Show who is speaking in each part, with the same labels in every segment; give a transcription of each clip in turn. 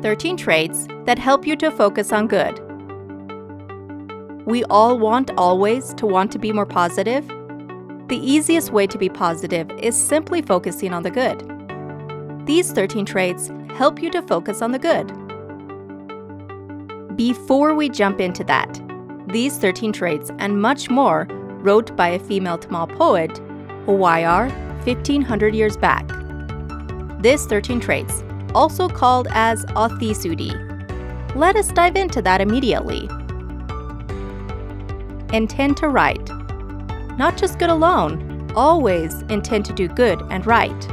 Speaker 1: 13 traits that help you to focus on good. We all want always to want to be more positive. The easiest way to be positive is simply focusing on the good. These 13 traits help you to focus on the good. Before we jump into that, these 13 traits and much more wrote by a female Tamil poet, Owaiyar, 1500 years back. This 13 traits, also called as Athisudi. Let us dive into that immediately. Intend to right. Not just good alone, always intend to do good and right.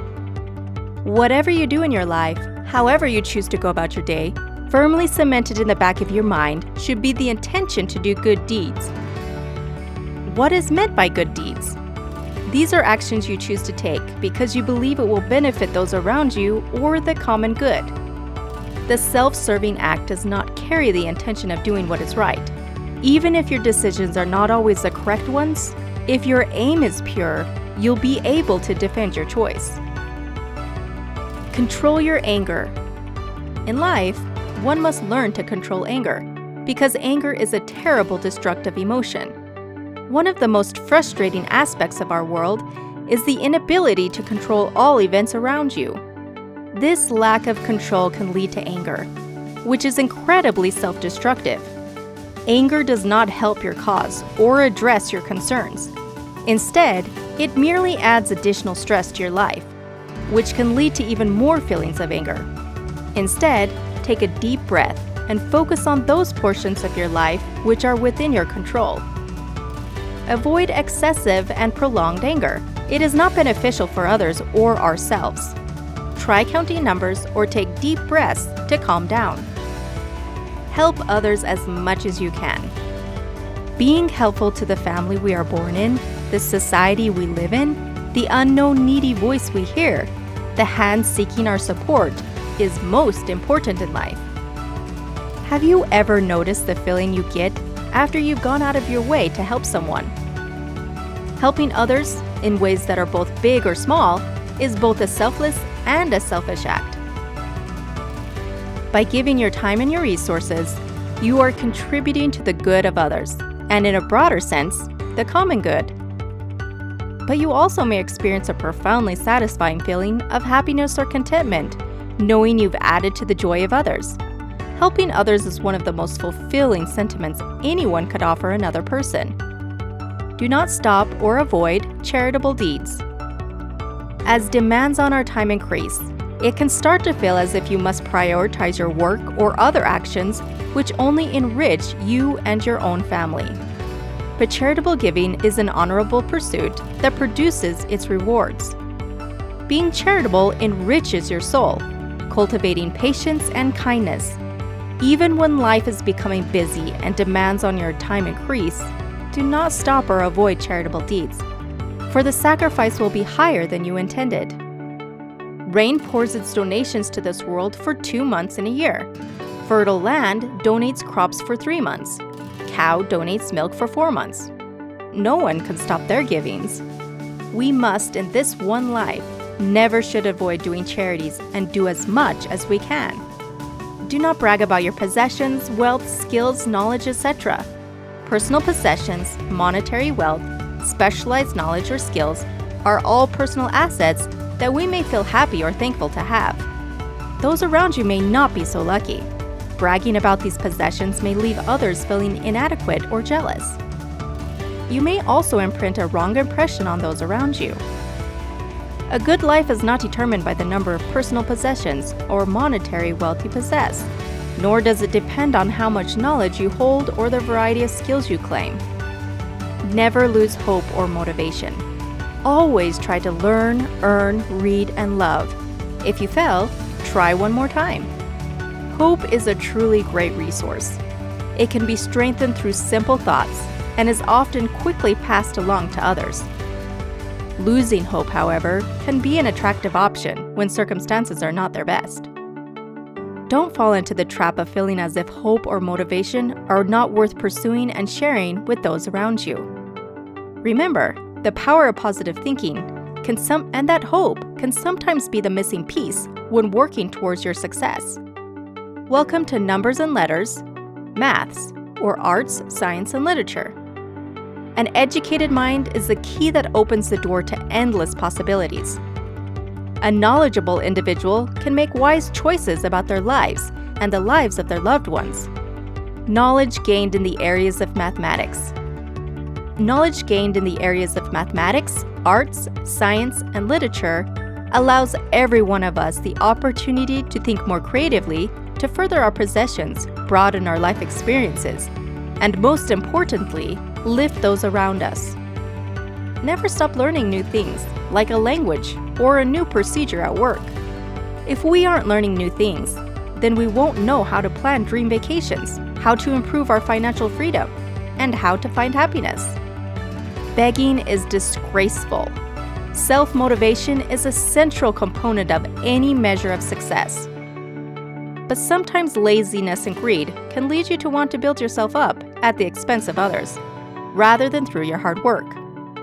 Speaker 1: Whatever you do in your life, however you choose to go about your day, firmly cemented in the back of your mind should be the intention to do good deeds. What is meant by good deeds? These are actions you choose to take because you believe it will benefit those around you or the common good. The self-serving act does not carry the intention of doing what is right. Even if your decisions are not always the correct ones, if your aim is pure, you'll be able to defend your choice. Control your anger. In life, one must learn to control anger, because anger is a terrible destructive emotion. One of the most frustrating aspects of our world is the inability to control all events around you. This lack of control can lead to anger, which is incredibly self-destructive. Anger does not help your cause or address your concerns. Instead, it merely adds additional stress to your life, which can lead to even more feelings of anger. Instead, take a deep breath and focus on those portions of your life which are within your control. Avoid excessive and prolonged anger. It is not beneficial for others or ourselves. Try counting numbers or take deep breaths to calm down. Help others as much as you can. Being helpful to the family we are born in, the society we live in, the unknown needy voice we hear, the hand seeking our support, is most important in life. Have you ever noticed the feeling you get after you've gone out of your way to help someone? Helping others in ways that are both big or small is both a selfless and a selfish act. By giving your time and your resources, you are contributing to the good of others, and in a broader sense, the common good. But you also may experience a profoundly satisfying feeling of happiness or contentment, knowing you've added to the joy of others. Helping others is one of the most fulfilling sentiments anyone could offer another person. Do not stop or avoid charitable deeds. As demands on our time increase, it can start to feel as if you must prioritize your work or other actions which only enrich you and your own family. But charitable giving is an honorable pursuit that produces its rewards. Being charitable enriches your soul, cultivating patience and kindness. Even when life is becoming busy and demands on your time increase, do not stop or avoid charitable deeds, for the sacrifice will be higher than you intended. Rain pours its donations to this world for 2 months in a year. Fertile land donates crops for 3 months. Cow donates milk for 4 months. No one can stop their givings. We must, in this one life, never should avoid doing charities and do as much as we can. Do not brag about your possessions, wealth, skills, knowledge, etc. Personal possessions, monetary wealth, specialized knowledge or skills are all personal assets that we may feel happy or thankful to have. Those around you may not be so lucky. Bragging about these possessions may leave others feeling inadequate or jealous. You may also imprint a wrong impression on those around you. A good life is not determined by the number of personal possessions or monetary wealth you possess, nor does it depend on how much knowledge you hold or the variety of skills you claim. Never lose hope or motivation. Always try to learn, earn, read, and love. If you fail, try one more time. Hope is a truly great resource. It can be strengthened through simple thoughts and is often quickly passed along to others. Losing hope, however, can be an attractive option when circumstances are not their best. Don't fall into the trap of feeling as if hope or motivation are not worth pursuing and sharing with those around you. Remember, the power of positive thinking and that hope can sometimes be the missing piece when working towards your success. Welcome to Numbers and Letters, Maths, or Arts, Science, and Literature. An educated mind is the key that opens the door to endless possibilities. A knowledgeable individual can make wise choices about their lives and the lives of their loved ones. Knowledge gained in the areas of mathematics. Knowledge gained in the areas of mathematics, arts, science, and literature allows every one of us the opportunity to think more creatively, to further our possessions, broaden our life experiences, and most importantly, lift those around us. Never stop learning new things, like a language or a new procedure at work. If we aren't learning new things, then we won't know how to plan dream vacations, how to improve our financial freedom, and how to find happiness. Begging is disgraceful. Self-motivation is a central component of any measure of success. But sometimes laziness and greed can lead you to want to build yourself up at the expense of others, rather than through your hard work.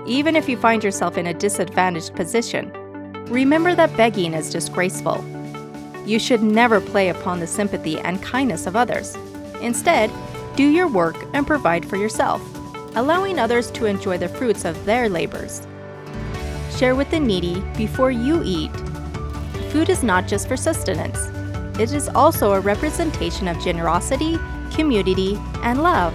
Speaker 1: Even if you find yourself in a disadvantaged position, remember that begging is disgraceful. You should never play upon the sympathy and kindness of others. Instead, do your work and provide for yourself, allowing others to enjoy the fruits of their labors. Share with the needy before you eat. Food is not just for sustenance. It is also a representation of generosity, community, and love.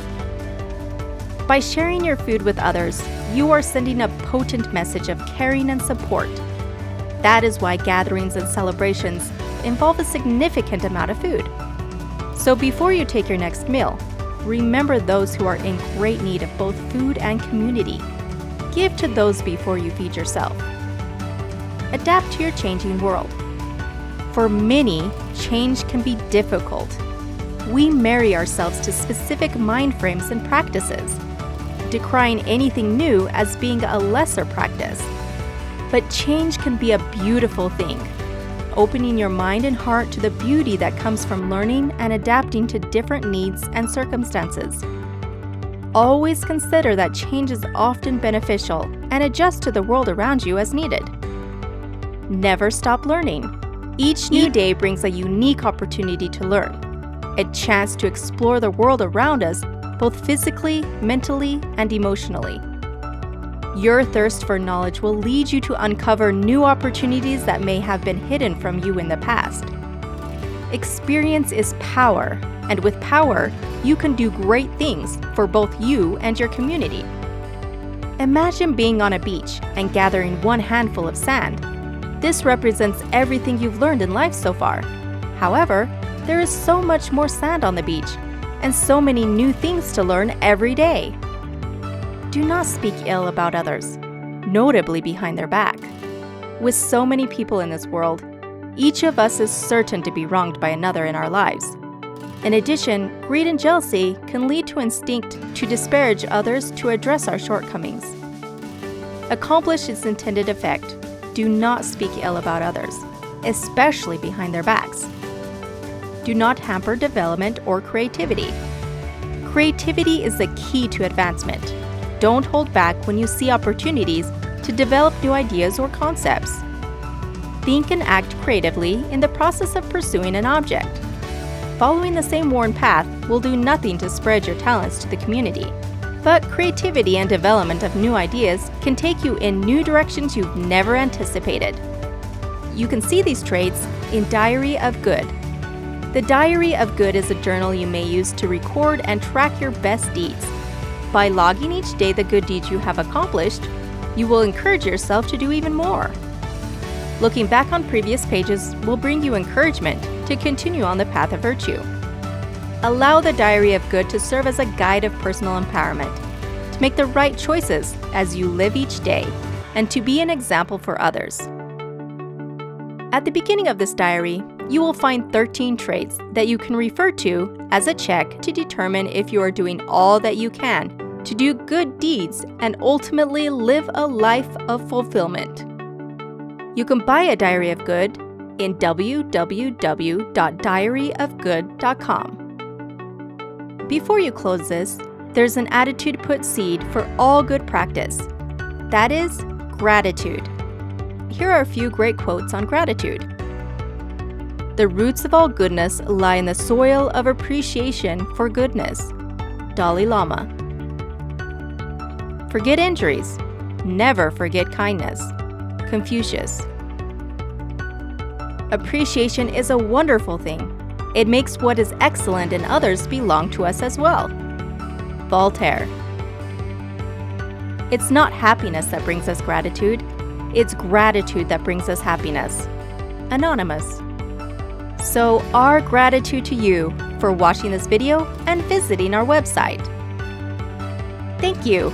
Speaker 1: By sharing your food with others, you are sending a potent message of caring and support. That is why gatherings and celebrations involve a significant amount of food. So before you take your next meal, remember those who are in great need of both food and community. Give to those before you feed yourself. Adapt to your changing world. For many, change can be difficult. We marry ourselves to specific mind frames and practices, decrying anything new as being a lesser practice. But change can be a beautiful thing, opening your mind and heart to the beauty that comes from learning and adapting to different needs and circumstances. Always consider that change is often beneficial and adjust to the world around you as needed. Never stop learning. Each new day brings a unique opportunity to learn, a chance to explore the world around us, both physically, mentally, and emotionally. Your thirst for knowledge will lead you to uncover new opportunities that may have been hidden from you in the past. Experience is power, and with power, you can do great things for both you and your community. Imagine being on a beach and gathering one handful of sand. This represents everything you've learned in life so far. However, there is so much more sand on the beach, and so many new things to learn every day. Do not speak ill about others, notably behind their back. With so many people in this world, each of us is certain to be wronged by another in our lives. In addition, greed and jealousy can lead to instinct to disparage others to address our shortcomings. Accomplish its intended effect. Do not speak ill about others, especially behind their backs. Do not hamper development or creativity. Creativity is the key to advancement. Don't hold back when you see opportunities to develop new ideas or concepts. Think and act creatively in the process of pursuing an object. Following the same worn path will do nothing to spread your talents to the community. But creativity and development of new ideas can take you in new directions you've never anticipated. You can see these traits in Diary of Good. The Diary of Good is a journal you may use to record and track your best deeds. By logging each day the good deeds you have accomplished, you will encourage yourself to do even more. Looking back on previous pages will bring you encouragement to continue on the path of virtue. Allow the Diary of Good to serve as a guide of personal empowerment, to make the right choices as you live each day, and to be an example for others. At the beginning of this diary, you will find 13 traits that you can refer to as a check to determine if you are doing all that you can to do good deeds and ultimately live a life of fulfillment. You can buy a Diary of Good in www.diaryofgood.com. Before you close this, there's an attitude put seed for all good practice. That is gratitude. Here are a few great quotes on gratitude. The roots of all goodness lie in the soil of appreciation for goodness. Dalai Lama. Forget injuries. Never forget kindness. Confucius. Appreciation is a wonderful thing. It makes what is excellent in others belong to us as well. Voltaire. It's not happiness that brings us gratitude. It's gratitude that brings us happiness. Anonymous. So our gratitude to you for watching this video and visiting our website. Thank you.